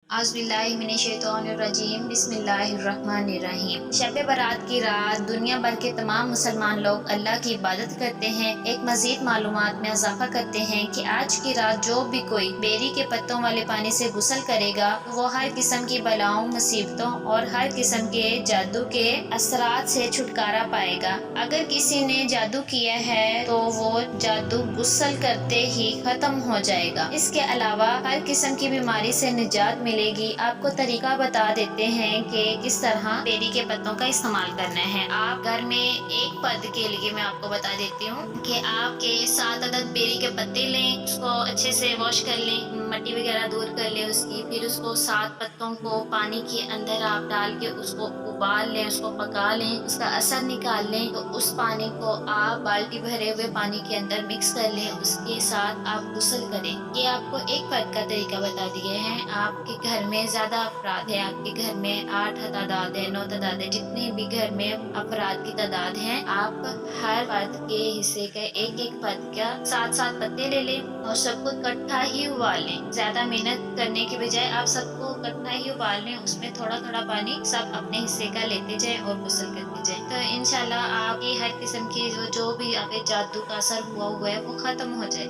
اعوذ باللہ من الشیطان الرجیم بسم اللہ الرحمن الرحیم۔ شب برات کی رات دنیا بھر کے تمام مسلمان لوگ اللہ کی عبادت کرتے ہیں۔ ایک مزید معلومات میں اضافہ کرتے ہیں کہ آج کی رات جو بھی کوئی بیری کے پتوں والے پانی سے غسل کرے گا وہ ہر قسم کی بلاؤں، مصیبتوں اور ہر قسم کے جادو کے اثرات سے چھٹکارا پائے گا۔ اگر کسی نے جادو کیا ہے تو وہ جادو غسل کرتے ہی ختم ہو جائے گا۔ اس کے علاوہ ہر قسم کی بیماری سے نجات ملے گی۔ آپ کو طریقہ بتا دیتے ہیں کہ کس طرح بیری کے پتوں کا استعمال کرنا ہے۔ آپ گھر میں ایک پرد کے لیے میں آپ کو بتا دیتی ہوں کہ آپ کے 7 عدد بیری کے پتے لیں، اس کو اچھے سے واش کر لیں، مٹی وغیرہ دور کر لیں اس کی، پھر اس کو 7 پتوں کو پانی کے اندر آپ ڈال کے اس کو ابال لیں، اس کو پکا لیں، اس کا اثر نکال لیں تو اس پانی کو آپ بالٹی بھرے ہوئے پانی کے اندر مکس کر لیں، اس کے ساتھ آپ غسل کریں۔ یہ آپ کو ایک فرد کا طریقہ بتا دیے ہیں۔ آپ کے گھر میں زیادہ افراد ہیں، آپ کے گھر میں 8 تعداد ہے، 9 تعداد ہے، جتنے بھی گھر میں افراد کی تعداد ہے، آپ ہر فرد کے حصے کا ایک فرد کا 7 پتے لے لیں اور سب کو اکٹھا ہی ابال لیں۔ زیادہ محنت کرنے کے بجائے آپ سب کو اکٹھا ہی ابال لیں، اس میں تھوڑا تھوڑا پانی سب اپنے حصے کا لیتے جائیں اور غسل کرتے جائیں، تو انشاءاللہ آپ کی ہر قسم کی جو بھی آپ کے جادو کا اثر ہوا ہے وہ ختم ہو جائے۔